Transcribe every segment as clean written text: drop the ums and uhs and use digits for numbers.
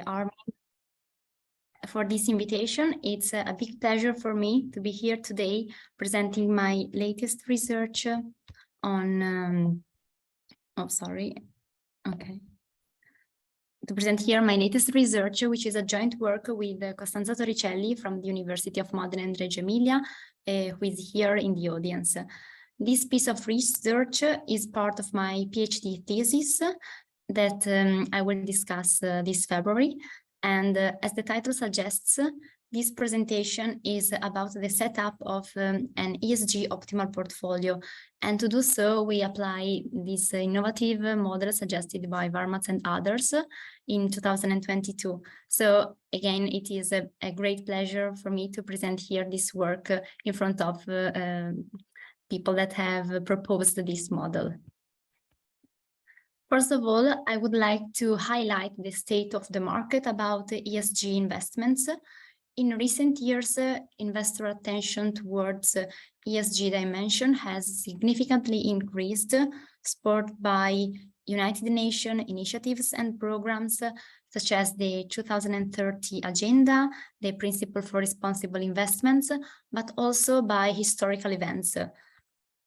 Armin for this invitation. It's a big pleasure for me to be here today presenting my latest research on, to present here my latest research, which is a joint work with Costanza Torricelli from the University of Modena and Reggio Emilia, who is here in the audience. This piece of research is part of my PhD thesis that I will discuss this February. And as the title suggests, this presentation is about the setup of an ESG optimal portfolio. And to do so, we apply this innovative model suggested by Varmats and others in 2022. So again, it is a great pleasure for me to present here this work in front of people that have proposed this model. First of all, I would like to highlight the state of the market about ESG investments. In recent years, investor attention towards ESG dimension has significantly increased, spurred by United Nations initiatives and programs such as the 2030 Agenda, the Principle for Responsible Investments, but also by historical events.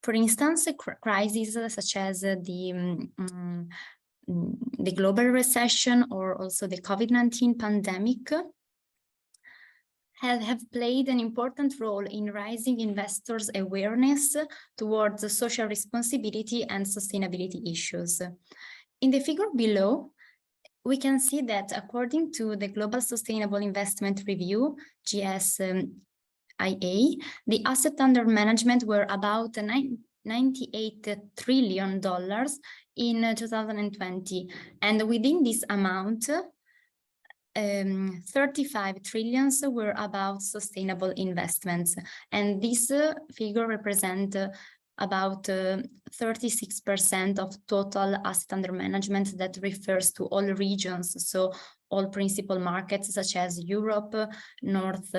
For instance, crises such as the global recession or also the COVID-19 pandemic have played an important role in raising investors' awareness towards social responsibility and sustainability issues. In the figure below, we can see that according to the Global Sustainable Investment Review, GSIA, the assets under management were about $98 trillion in 2020. And within this amount, 35 trillions were about sustainable investments. And this figure represents about 36% of total asset under management that refers to all regions. So all principal markets such as Europe, North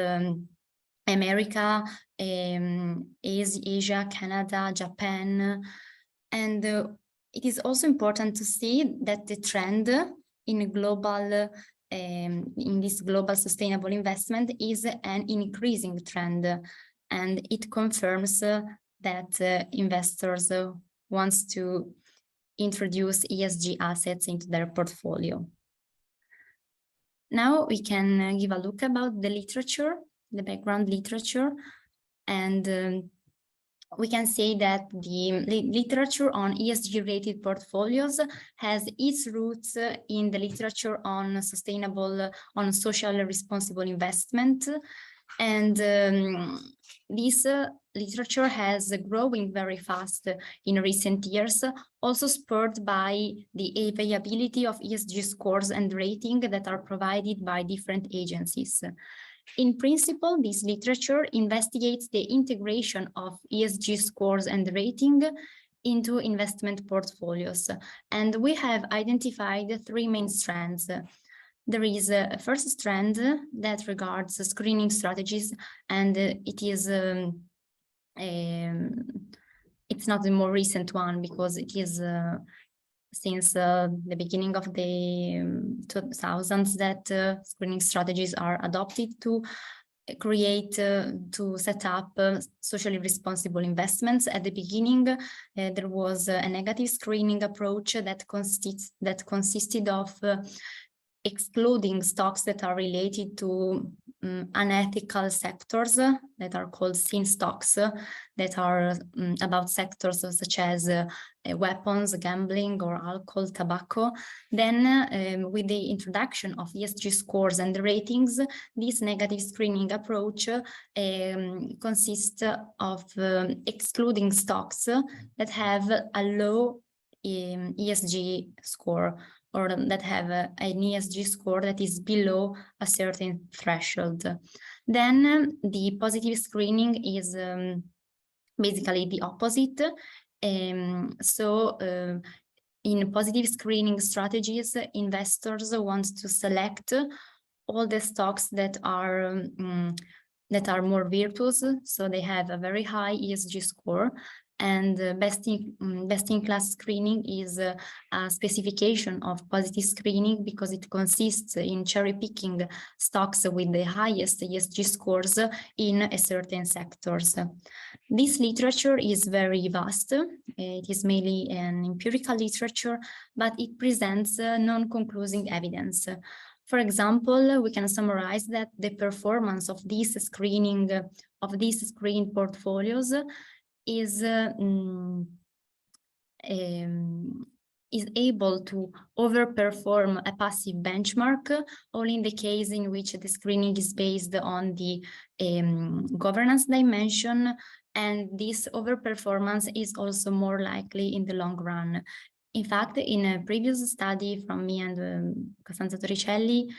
America, Asia, Canada, Japan. And it is also important to see that the trend in global in this global sustainable investment is an increasing trend, and it confirms that investors want to introduce ESG assets into their portfolio. Now we can give a look about the literature, the background literature, and we can say that the literature on ESG-related portfolios has its roots in the literature on social responsible investment. And this literature has growing very fast in recent years, also spurred by the availability of ESG scores and rating that are provided by different agencies. In principle, this literature investigates the integration of ESG scores and rating into investment portfolios. And we have identified three main strands. There is a first strand that regards screening strategies, and it's not the more recent one because it is since the beginning of the 2000s that screening strategies are adopted to set up socially responsible investments. At the beginning, there was a negative screening approach that consisted of excluding stocks that are related to unethical sectors that are called sin stocks, that are about sectors such as weapons, gambling, or alcohol, tobacco. Then with the introduction of ESG scores and ratings, this negative screening approach consists of excluding stocks that have a low ESG score, or that have an ESG score that is below a certain threshold. Then the positive screening is basically the opposite. In positive screening strategies, investors want to select all the stocks that are more virtuous, so they have a very high ESG score. And best-in-class screening is a specification of positive screening because it consists in cherry-picking stocks with the highest ESG scores in a certain sectors. This literature is very vast. It is mainly an empirical literature, but it presents non-conclusive evidence. For example, we can summarize that the performance of these screened portfolios is able to overperform a passive benchmark only in the case in which the screening is based on the governance dimension, and this overperformance is also more likely in the long run. In fact, in a previous study from me and Costanza Torricelli,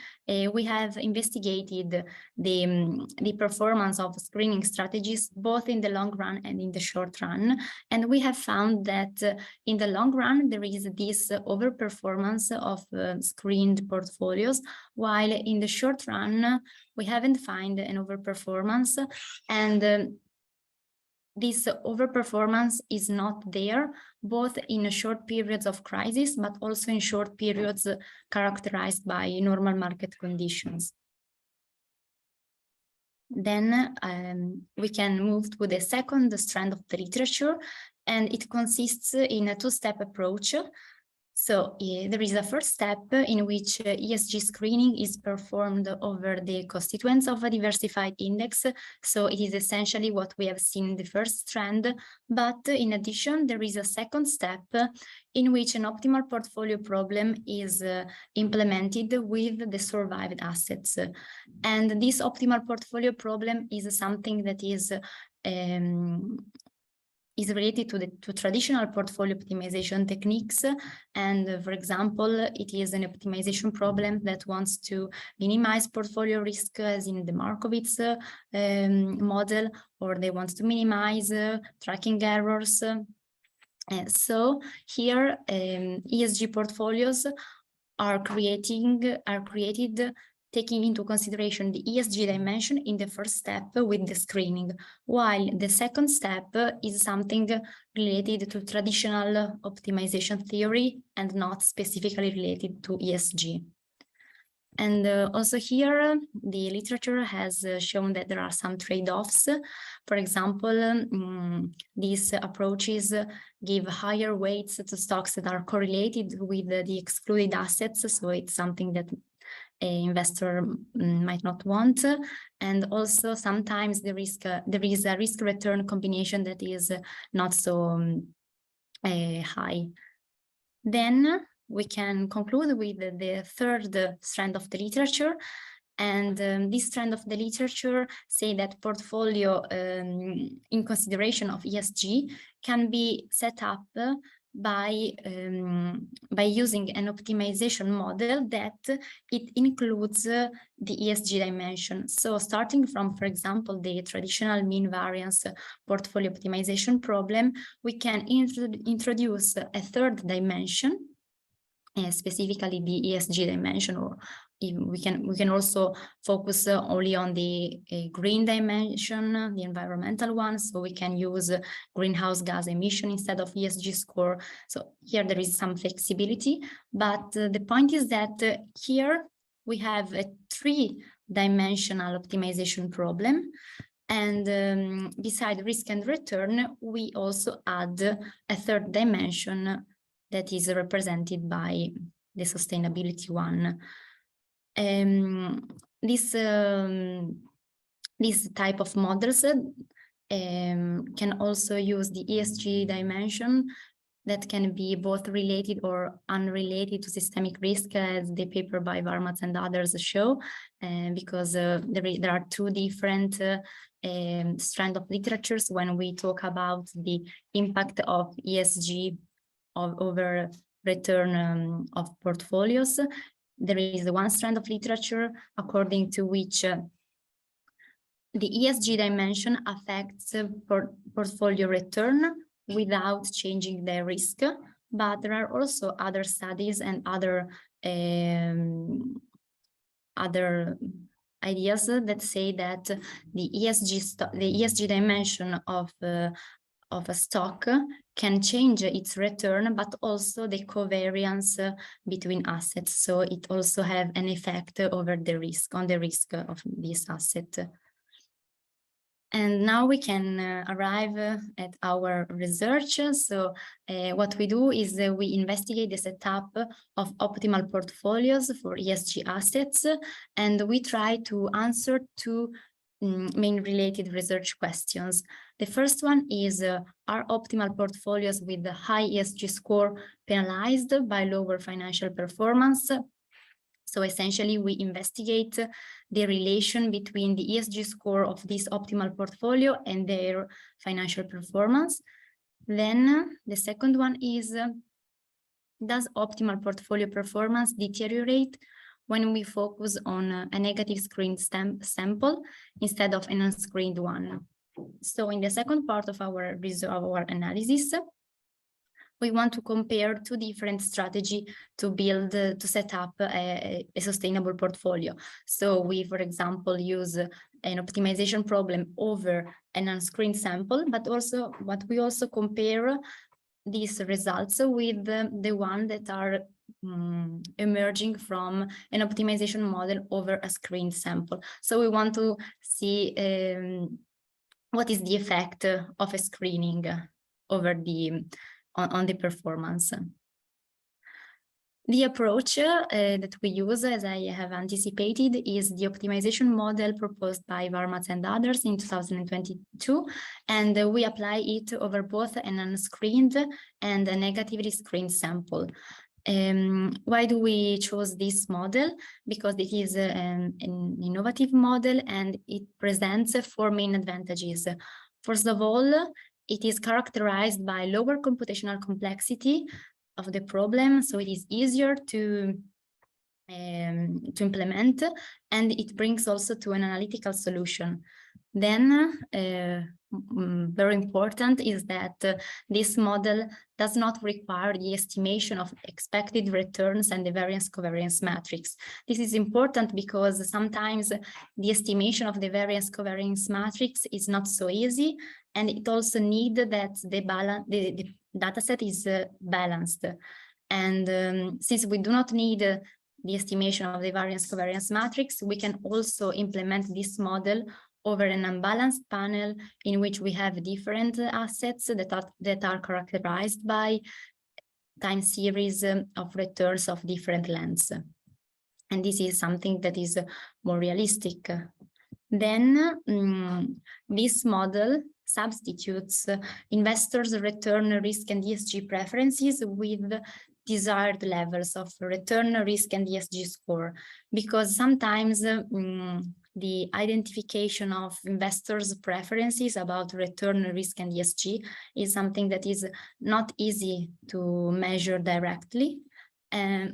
we have investigated the performance of screening strategies both in the long run and in the short run. And we have found that in the long run, there is this overperformance of screened portfolios, while in the short run, we haven't found an overperformance. And this overperformance is not there, both in short periods of crisis, but also in short periods characterized by normal market conditions. Then we can move to the second strand of the literature, and it consists in a two-step approach. So there is a first step in which ESG screening is performed over the constituents of a diversified index. So it is essentially what we have seen in the first strand. But in addition, there is a second step in which an optimal portfolio problem is implemented with the survived assets. And this optimal portfolio problem is something that is related to traditional portfolio optimization techniques. And for example, it is an optimization problem that wants to minimize portfolio risk, as in the Markowitz model, or they want to minimize tracking errors. So here, ESG portfolios are created taking into consideration the ESG dimension in the first step with the screening, while the second step is something related to traditional optimization theory and not specifically related to ESG. And also here, the literature has shown that there are some trade-offs. For example, these approaches give higher weights to stocks that are correlated with the excluded assets, so it's something that an investor might not want. And also sometimes there is a risk-return combination that is not so high. Then we can conclude with the third strand of the literature. And this strand of the literature say that portfolio in consideration of ESG can be set up by using an optimization model that it includes the ESG dimension. So starting from, for example, the traditional mean variance portfolio optimization problem, we can introduce a third dimension, specifically the ESG dimension, or we can also focus only on the green dimension, the environmental one. So we can use greenhouse gas emission instead of ESG score. So here there is some flexibility, but the point is that here we have a three-dimensional optimization problem. And beside risk and return, we also add a third dimension that is represented by the sustainability one. This type of models can also use the ESG dimension that can be both related or unrelated to systemic risk, as the paper by Varmats and others show, because there are two different strands of literatures when we talk about the impact of ESG over return of portfolios. There is one strand of literature according to which the ESG dimension affects portfolio return without changing the risk, but there are also other studies and other ideas that say that the ESG dimension of of a stock can change its return, but also the covariance between assets. So it also have an effect over the risk, on the risk of this asset. And now we can arrive at our research. So what we do is we investigate the setup of optimal portfolios for ESG assets, and we try to answer two main related research questions. The first one is, are optimal portfolios with a high ESG score penalized by lower financial performance? So essentially, we investigate the relation between the ESG score of this optimal portfolio and their financial performance. Then the second one is, does optimal portfolio performance deteriorate when we focus on a negative screened sample instead of an unscreened one? So in the second part of our analysis, we want to compare two different strategies to set up a sustainable portfolio. So we, for example, use an optimization problem over an unscreened sample, but also what we also compare these results with the one that are emerging from an optimization model over a screened sample. So we want to see what is the effect of a screening over on the performance. The approach that we use, as I have anticipated, is the optimization model proposed by Varmats and others in 2022, and we apply it over both an unscreened and a negatively screened sample. Why do we choose this model? Because it is an innovative model and it presents four main advantages. First of all, it is characterized by lower computational complexity of the problem, so it is easier to implement, and it brings also to an analytical solution. Then, very important is that this model does not require the estimation of expected returns and the variance covariance matrix. This is important because sometimes the estimation of the variance covariance matrix is not so easy, and it also needs that the data set is balanced. And since we do not need the estimation of the variance covariance matrix, we can also implement this model over an unbalanced panel in which we have different assets that are characterized by time series of returns of different lengths. And this is something that is more realistic. Then this model substitutes investors' return risk and ESG preferences with desired levels of return risk and ESG score, because sometimes the identification of investors' preferences about return risk and ESG is something that is not easy to measure directly.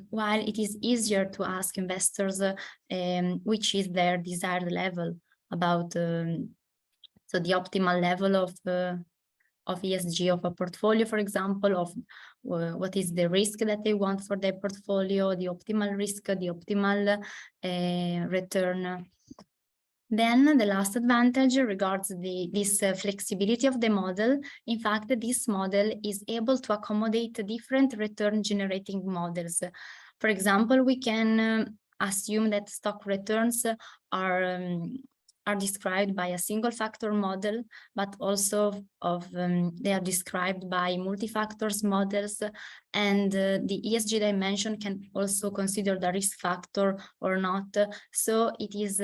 While it is easier to ask investors which is their desired level about so the optimal level of ESG of a portfolio, for example, of what is the risk that they want for their portfolio, the optimal risk, the optimal return. Then the last advantage regards this flexibility of the model. In fact, this model is able to accommodate different return generating models. For example, we can assume that stock returns are described by a single factor model, but also they are described by multi-factors models, and the ESG dimension can also consider the risk factor or not. So it is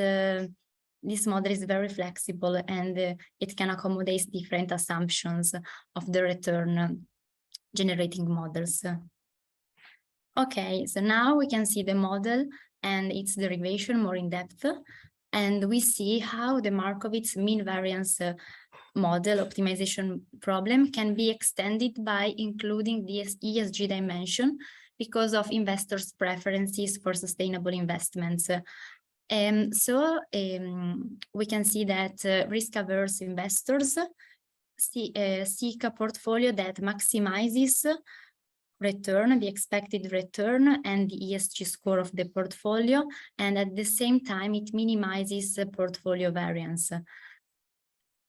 this model is very flexible, and it can accommodate different assumptions of the return generating models. Okay, so now we can see the model and its derivation more in depth. And we see how the Markowitz mean variance model optimization problem can be extended by including the ESG dimension because of investors' preferences for sustainable investments. So we can see that risk-averse investors seek a portfolio that maximizes return, the expected return, and the ESG score of the portfolio, and at the same time it minimizes portfolio variance.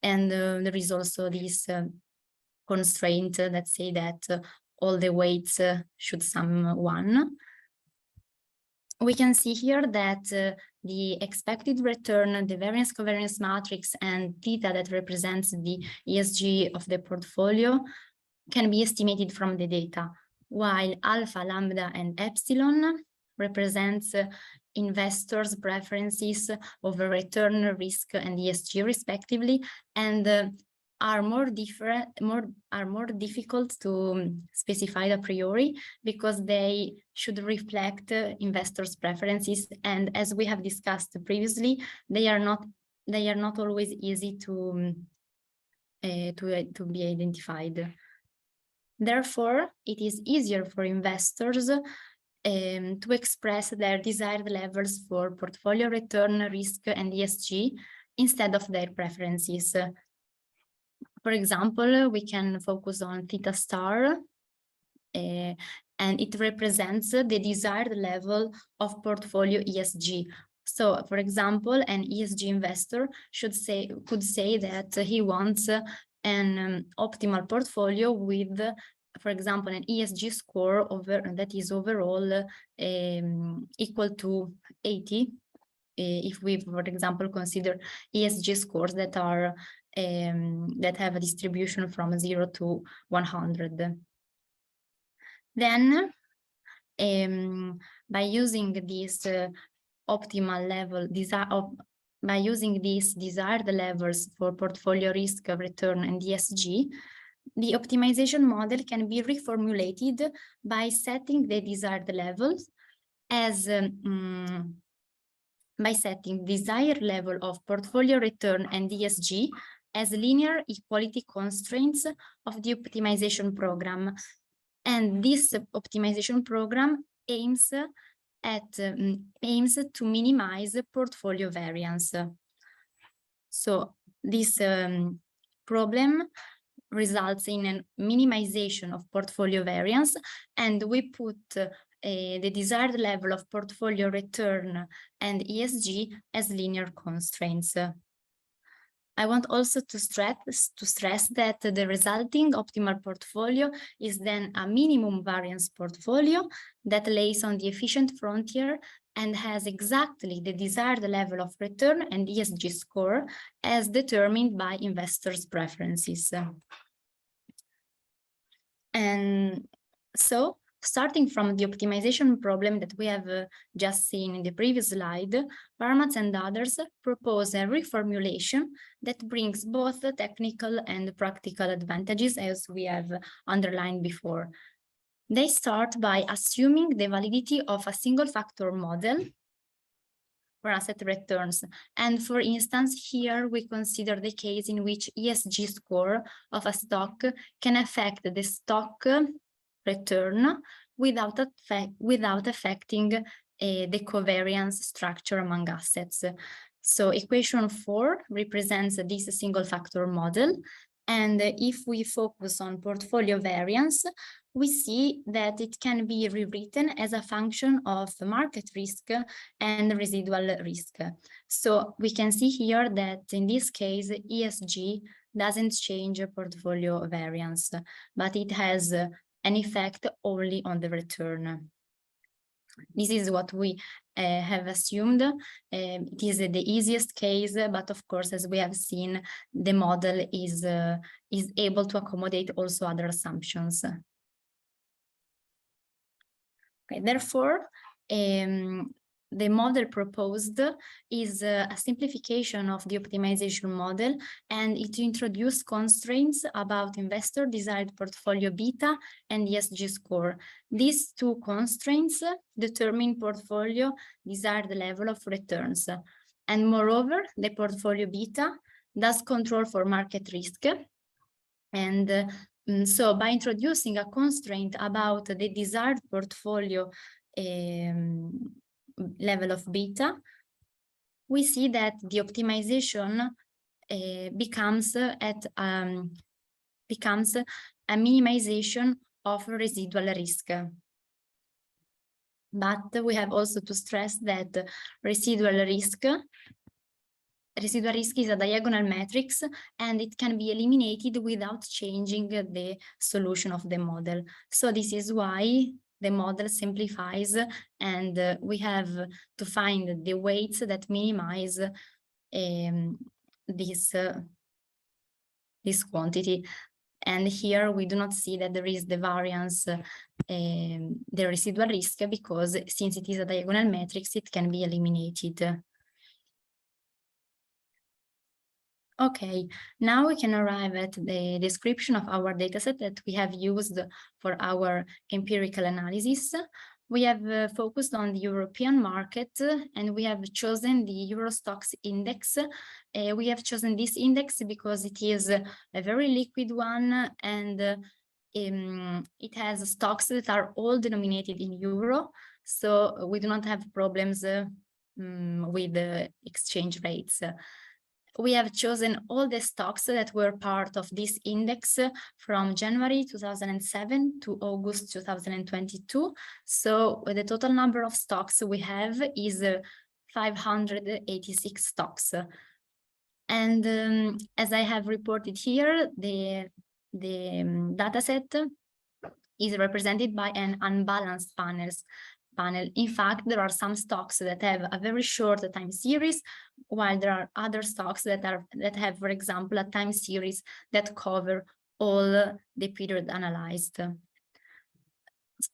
And there is also this constraint that say that all the weights should sum 1. We can see here that the expected return, the variance covariance matrix, and theta that represents the ESG of the portfolio can be estimated from the data, while alpha, lambda, and epsilon represents investors' preferences over return, risk, and ESG respectively, and are more difficult to specify a priori because they should reflect investors' preferences, and as we have discussed previously, they are not always easy to be identified. Therefore, it is easier for investors to express their desired levels for portfolio return, risk, and ESG instead of their preferences. For example, we can focus on theta star, and it represents the desired level of portfolio ESG. So, for example, an ESG investor could say that he wants an optimal portfolio with, for example, an ESG score that is overall equal to 80. If we, for example, consider ESG scores that are that have a distribution from 0 to 100. Then, by using this optimal level, by using these desired levels for portfolio risk, return, and ESG, the optimization model can be reformulated by setting the desired levels as by setting desired level of portfolio return and ESG as linear equality constraints of the optimization program. And this optimization program aims to minimize portfolio variance. So this problem results in a minimization of portfolio variance, and we put the desired level of portfolio return and ESG as linear constraints. I want also to stress that the resulting optimal portfolio is then a minimum variance portfolio that lays on the efficient frontier and has exactly the desired level of return and ESG score as determined by investors' preferences. And so, starting from the optimization problem that we have just seen in the previous slide, Parmats and others propose a reformulation that brings both technical and practical advantages, as we have underlined before. They start by assuming the validity of a single factor model for asset returns. And for instance, here we consider the case in which ESG score of a stock can affect the stock return without affecting the covariance structure among assets. So equation 4 represents this single factor model. And if we focus on portfolio variance, we see that it can be rewritten as a function of market risk and residual risk. So we can see here that in this case, ESG doesn't change portfolio variance, but it has an effect only on the return. This is what we have assumed. It is the easiest case, but of course, as we have seen, the model is able to accommodate also other assumptions. Okay, therefore, the model proposed is a simplification of the optimization model, and it introduces constraints about investor desired portfolio beta and ESG score. These two constraints determine portfolio desired level of returns. And moreover, the portfolio beta does control for market risk. And so by introducing a constraint about the desired portfolio level of beta, we see that the optimization becomes a minimization of residual risk. But we have also to stress that residual risk residual risk is a diagonal matrix, and it can be eliminated without changing the solution of the model. So this is why the model simplifies, and we have to find the weights that minimize this quantity. And here we do not see that there is the variance, the residual risk, because since it is a diagonal matrix, it can be eliminated. Okay, now we can arrive at the description of our dataset that we have used for our empirical analysis. We have focused on the European market, and we have chosen the Eurostoxx index. We have chosen this index because it is a very liquid one, and it has stocks that are all denominated in euro, so we do not have problems with the exchange rates. We have chosen all the stocks that were part of this index from January 2007 to August 2022. So the total number of stocks we have is 586 stocks. And as I have reported here, the dataset is represented by an unbalanced panel. In fact, there are some stocks that have a very short time series, while there are other stocks that have, for example, a time series that cover all the period analyzed.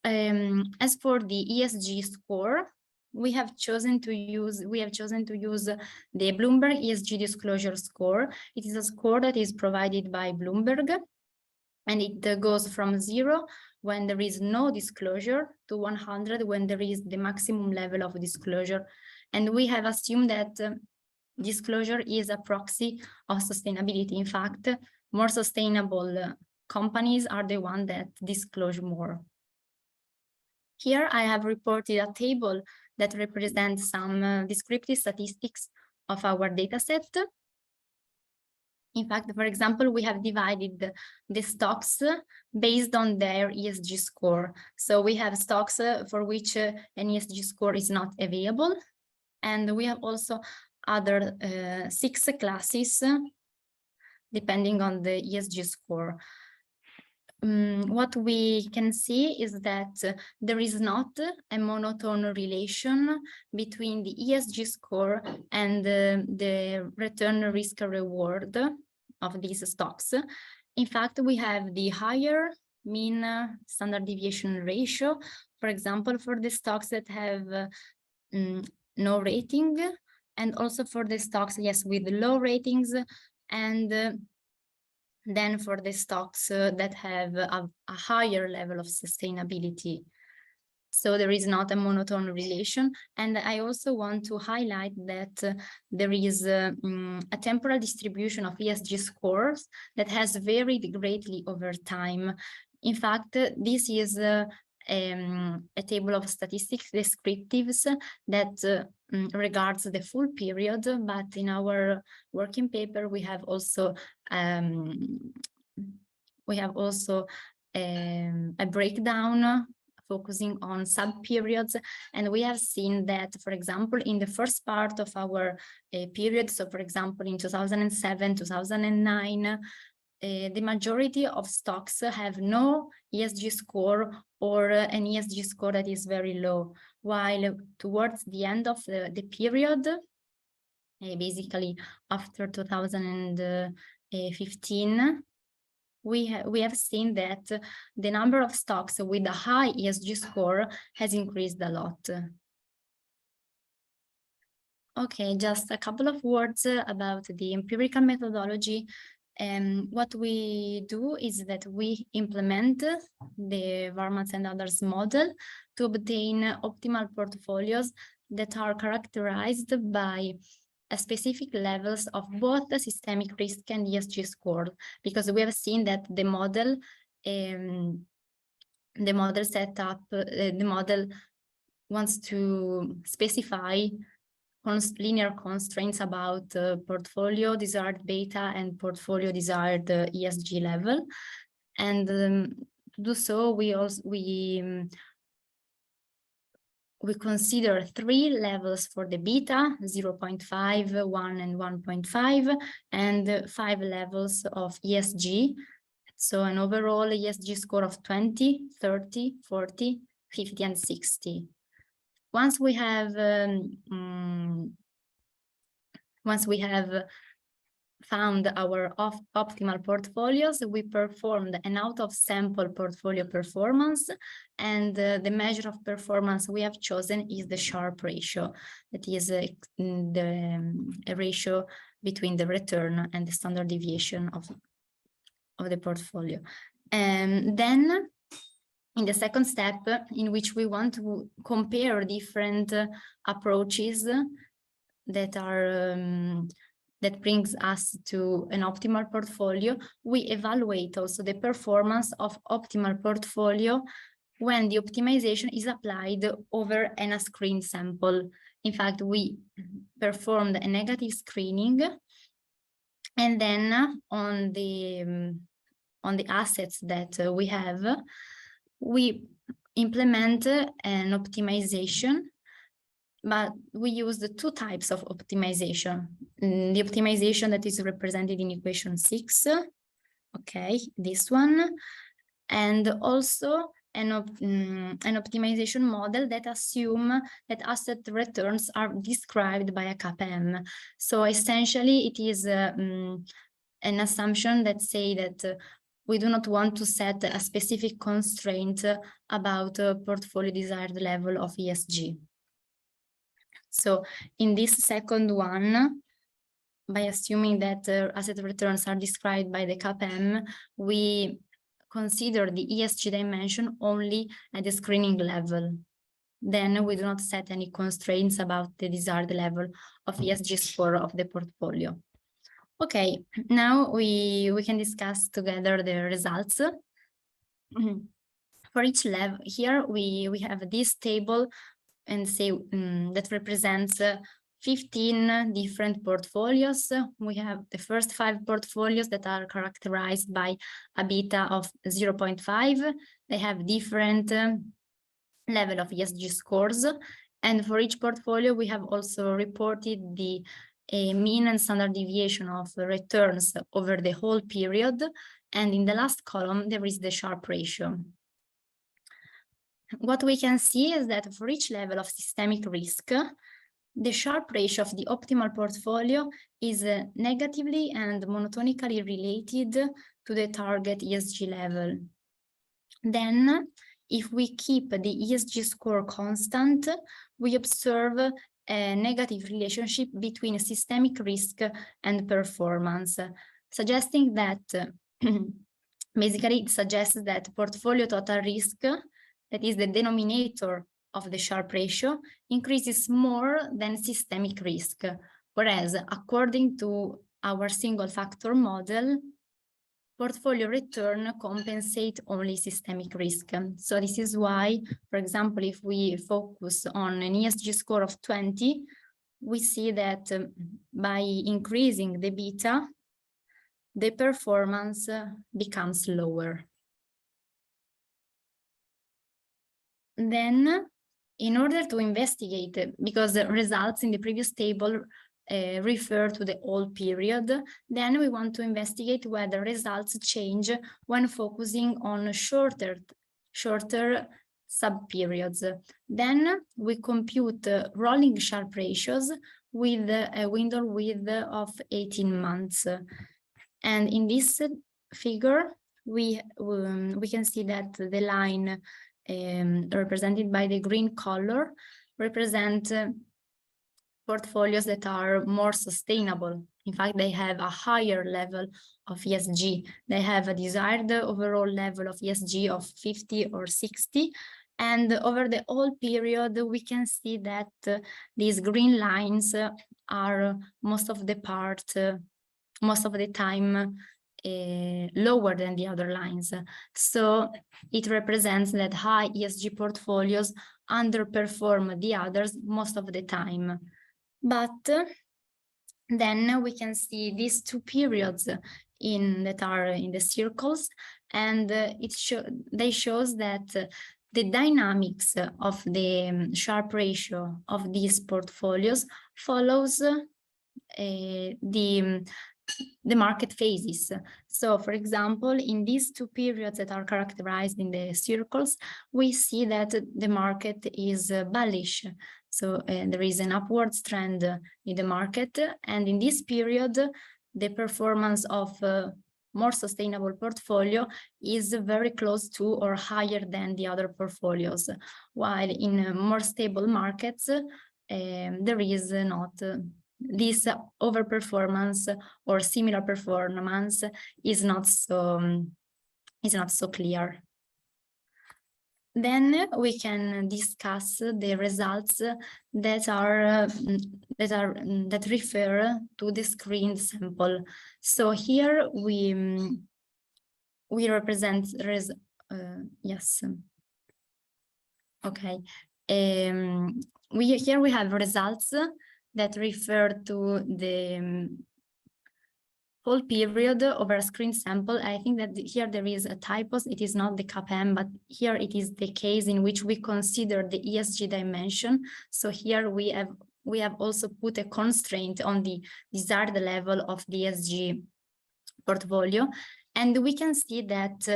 As for the ESG score, we have chosen to use the Bloomberg ESG disclosure score. It is a score that is provided by Bloomberg, and it goes from 0 when there is no disclosure to 100 when there is the maximum level of disclosure. And we have assumed that disclosure is a proxy of sustainability. In fact, more sustainable companies are the ones that disclose more. Here I have reported a table that represents some descriptive statistics of our dataset. In fact, for example, we have divided the stocks based on their ESG score. So we have stocks for which an ESG score is not available. And we have also other 6 classes depending on the ESG score. What we can see is that there is not a monotone relation between the ESG score and the return risk reward of these stocks. In fact, we have the higher mean standard deviation ratio, for example, for the stocks that have no rating, and also for the stocks, yes, with low ratings, and then for the stocks that have a higher level of sustainability. So there is not a monotone relation. And I also want to highlight that there is a temporal distribution of ESG scores that has varied greatly over time. In fact, this is a table of statistics descriptives that regards the full period, but in our working paper we have also a breakdown focusing on sub-periods, and we have seen that, for example, in the first part of our period, so for example in 2007, 2009, the majority of stocks have no ESG score or an ESG score that is very low, while towards the end of the period, basically after 2015, we have seen that the number of stocks with a high ESG score has increased a lot. Okay, just a couple of words about the empirical methodology. What we do is that we implement the Varmats and others model to obtain optimal portfolios that are characterized by specific levels of both the systemic risk and ESG score, because we have seen that the model wants to specify linear constraints about portfolio desired beta and portfolio desired ESG level. And to do so, we we consider 3 levels for the beta, 0.5, 1, and 1.5, and 5 levels of ESG. So an overall ESG score of 20, 30, 40, 50, and 60. Once we have found our optimal portfolios, we performed an out-of-sample portfolio performance, and the measure of performance we have chosen is the Sharpe ratio. That is a ratio between the return and the standard deviation of the portfolio. And then in the second step, in which we want to compare different approaches that are that brings us to an optimal portfolio, we evaluate also the performance of optimal portfolio when the optimization is applied over an unscreened sample. In fact, we performed a negative screening, and then on the assets that we have, we implement an optimization. But we use the 2 types of optimization. The optimization that is represented in equation 6, okay, this one, and also an optimization model that assume that asset returns are described by a CAPM. So essentially, it is an assumption that say that we do not want to set a specific constraint about a portfolio desired level of ESG. So in this second one, by assuming that asset returns are described by the CAPM, we consider the ESG dimension only at the screening level. Then we do not set any constraints about the desired level of ESG score of the portfolio. Okay, now we can discuss together the results. For each level, here we have this table and say that represents 15 different portfolios. We have the first 5 portfolios that are characterized by a beta of 0.5. They have different level of ESG scores. And for each portfolio, we have also reported the mean and standard deviation of returns over the whole period. And in the last column, there is the Sharpe ratio. What we can see is that for each level of systemic risk, the Sharpe ratio of the optimal portfolio is negatively and monotonically related to the target ESG level. Then, if we keep the ESG score constant, we observe a negative relationship between systemic risk and performance, suggesting that, basically it suggests that portfolio total risk, that is the denominator of the Sharpe ratio, increases more than systemic risk, whereas according to our single factor model, portfolio return compensate only systemic risk. So this is why, for example, if we focus on an ESG score of 20, we see that by increasing the beta, the performance becomes lower. Then, in order to investigate, because the results in the previous table refer to the whole period, then we want to investigate whether results change when focusing on shorter sub-periods. Then we compute rolling Sharpe ratios with a window width of 18 months. And in this figure, we can see that the line represented by the green color represent portfolios that are more sustainable. In fact, they have a higher level of ESG. They have a desired overall level of ESG of 50 or 60. And over the whole period, we can see that these green lines are most of the time lower than the other lines. So it represents that high ESG portfolios underperform the others most of the time. But then we can see these 2 periods that are in the circles, and they shows that the dynamics of the Sharpe ratio of these portfolios follows the market phases. So, for example, in these two periods that are characterized in the circles, we see that the market is bullish. So there is an upwards trend in the market. And in this period, the performance of more sustainable portfolio is very close to or higher than the other portfolios. While in more stable markets, there is not this overperformance or similar performance is not so clear. Then we can discuss the results that refer to the screened sample. So here we represent yes. Okay. Here we have results that refer to the whole period over a screen sample. I think that here there is a typo. It is not the CAPM, but here it is the case in which we consider the ESG dimension. So here we have also put a constraint on the desired level of the ESG portfolio. And we can see that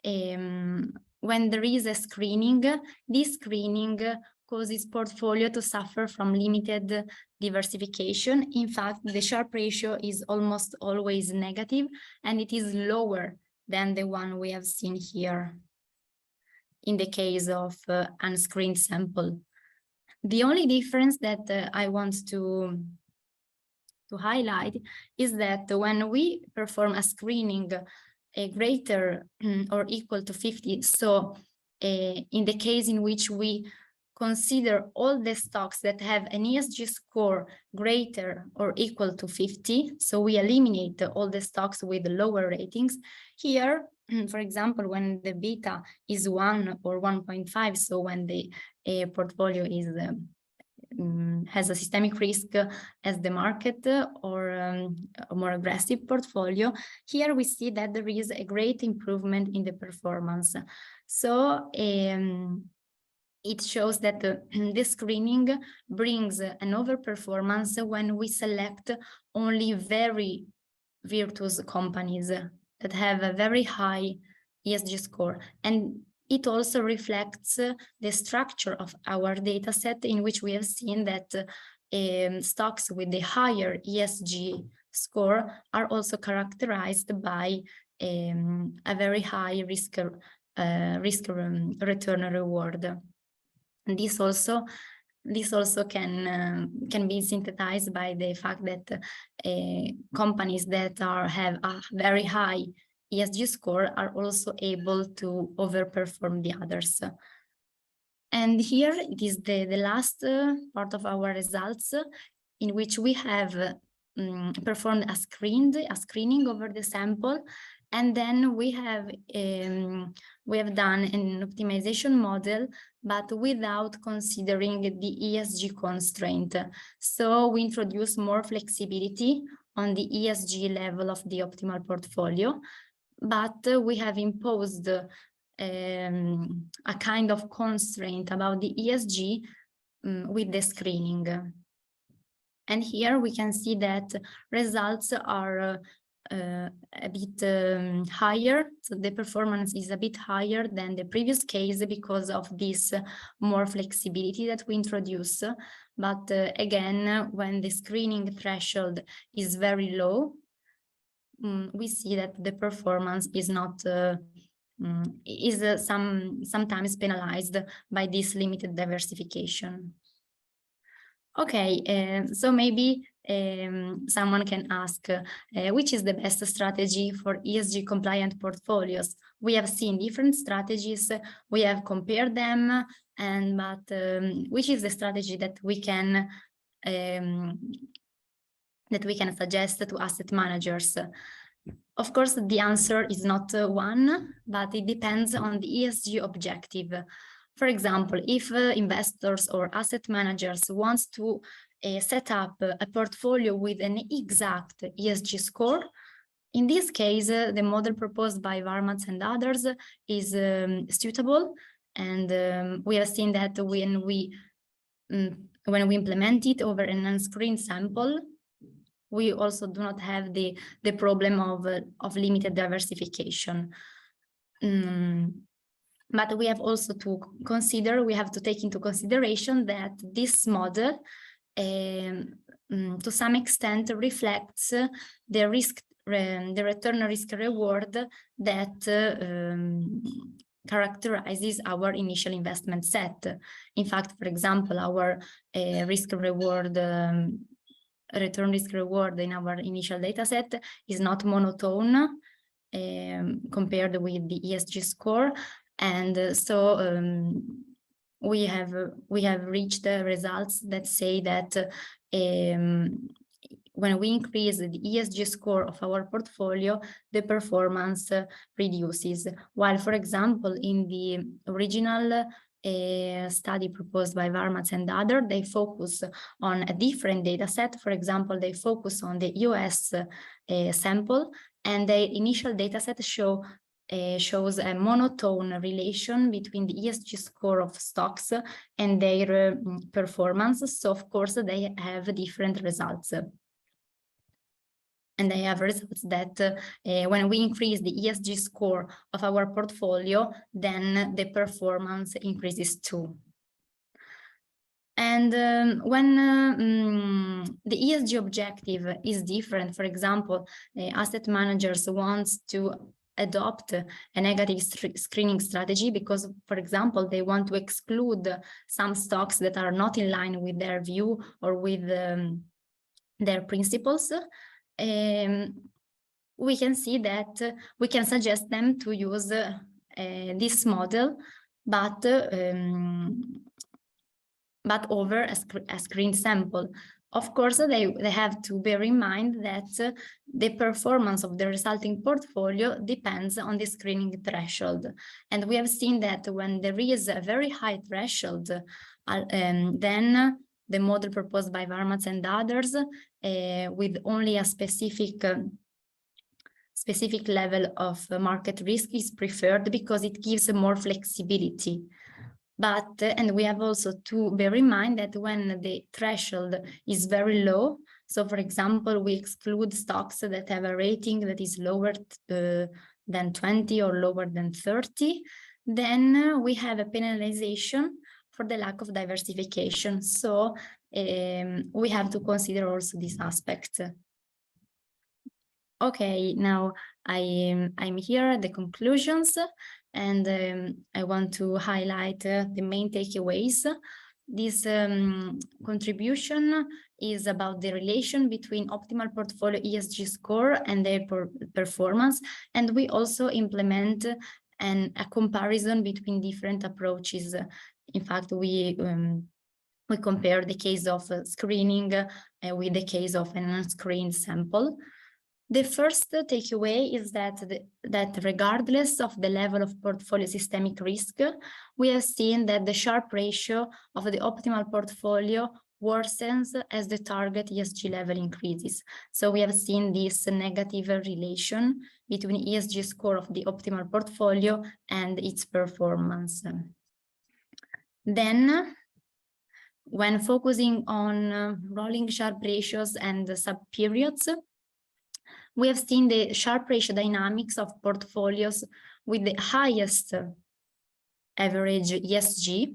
when there is a screening, this screening causes portfolio to suffer from limited diversification. In fact, the Sharpe ratio is almost always negative, and it is lower than the one we have seen here in the case of unscreened sample. The only difference that I want to highlight is that when we perform a screening greater or equal to 50, so in the case in which we consider all the stocks that have an ESG score greater or equal to 50, so we eliminate all the stocks with lower ratings. Here, for example, when the beta is 1 or 1.5, so when the portfolio is has a systemic risk as the market or a more aggressive portfolio, here we see that there is a great improvement in the performance. So it shows that the screening brings an overperformance when we select only very virtuous companies that have a very high ESG score. And it also reflects the structure of our data set, in which we have seen that stocks with the higher ESG score are also characterized by a very high risk return reward. And this also can be synthesized by the fact that companies that have a very high ESG score are also able to overperform the others. And here it is the last part of our results, in which we have performed a screening over the sample, and then we have done an optimization model, but without considering the ESG constraint. So we introduce more flexibility on the ESG level of the optimal portfolio, but we have imposed a kind of constraint about the ESG with the screening. And here we can see that results are a bit higher. So the performance is a bit higher than the previous case because of this more flexibility that we introduce. But again, when the screening threshold is very low, we see that the performance is not sometimes penalized by this limited diversification. Okay, so maybe someone can ask, which is the best strategy for ESG compliant portfolios? We have seen different strategies, we have compared them, but which is the strategy that we can suggest to asset managers? Of course, the answer is not one, but it depends on the ESG objective. For example, if investors or asset managers want to set up a portfolio with an exact ESG score, in this case, the model proposed by Varmats and others is suitable. And we have seen that when we implement it over an unscreened sample, we also do not have the problem of limited diversification. But we have also to consider, we have to take into consideration that this model to some extent reflects the risk, the return risk reward that characterizes our initial investment set. In fact, for example, our risk reward, return risk reward in our initial data set is not monotone compared with the ESG score. And so we have reached the results that say that when we increase the ESG score of our portfolio, the performance reduces. While, for example, in the original study proposed by Varmats and others, they focus on a different data set. For example, they focus on the US sample, and their initial data set shows a monotone relation between the ESG score of stocks and their performance. So, of course, they have different results. And they have results that when we increase the ESG score of our portfolio, then the performance increases too. And when the ESG objective is different, for example, asset managers want to adopt a negative screening strategy because, for example, they want to exclude some stocks that are not in line with their view or with their principles. We can see that we can suggest them to use this model, but over a screen sample. Of course, they have to bear in mind that the performance of the resulting portfolio depends on the screening threshold. And we have seen that when there is a very high threshold, then the model proposed by Varmats and others with only a specific level of market risk is preferred because it gives more flexibility. But, and we have also to bear in mind that when the threshold is very low, so for example, we exclude stocks that have a rating that is lower than 20 or lower than 30, then we have a penalization for the lack of diversification. So we have to consider also this aspect. Okay, now I'm here at the conclusions, and I want to highlight the main takeaways. This contribution is about the relation between optimal portfolio ESG score and their performance, and we also implement a comparison between different approaches. In fact, we compare the case of screening with the case of an unscreened sample. The first takeaway is that regardless of the level of portfolio systemic risk, we have seen that the Sharpe ratio of the optimal portfolio worsens as the target ESG level increases. So we have seen this negative relation between ESG score of the optimal portfolio and its performance. Then, when focusing on rolling Sharpe ratios and sub-periods, we have seen the Sharpe ratio dynamics of portfolios with the highest average ESG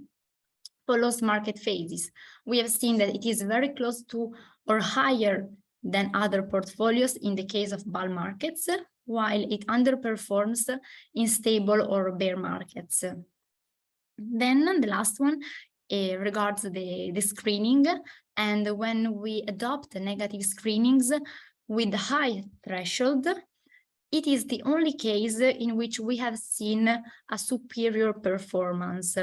follows market phases. We have seen that it is very close to or higher than other portfolios in the case of bull markets, while it underperforms in stable or bear markets. Then the last one regards the screening, and when we adopt negative screenings with high threshold, it is the only case in which we have seen a superior performance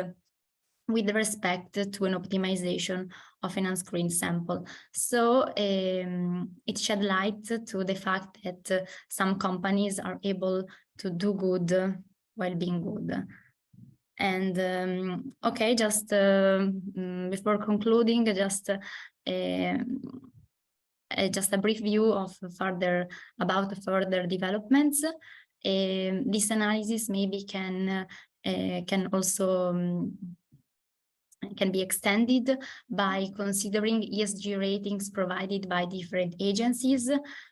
with respect to an optimization of an unscreened sample. So it shed light to the fact that some companies are able to do good while being good. And okay, just before concluding, just a brief view of further developments. This analysis maybe can can also can be extended by considering ESG ratings provided by different agencies.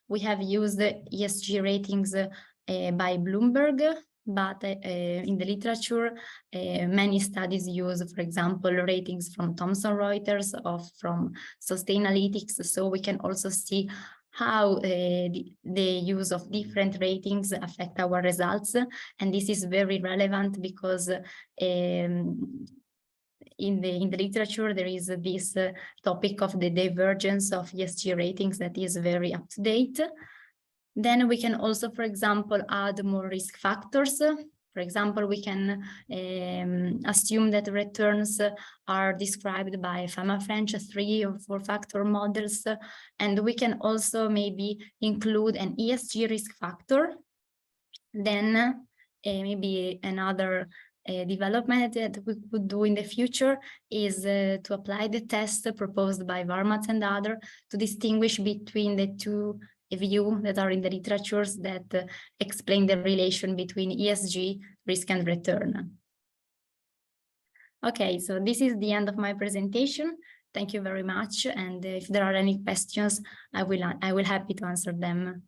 We have used ESG ratings by Bloomberg, but in the literature, many studies use, for example, ratings from Thomson Reuters or from Sustainalytics. So we can also see how the use of different ratings affect our results. And this is very relevant because in the literature, there is this topic of the divergence of ESG ratings that is very up to date. Then we can also, for example, add more risk factors. For example, we can assume that returns are described by Fama-French 3 or 4 factor models. And we can also maybe include an ESG risk factor. Then maybe another development that we could do in the future is to apply the test proposed by Varmat and others to distinguish between the two views that are in the literatures that explain the relation between ESG, risk and return. Okay, so this is the end of my presentation. Thank you very much. And if there are any questions, I will happy to answer them.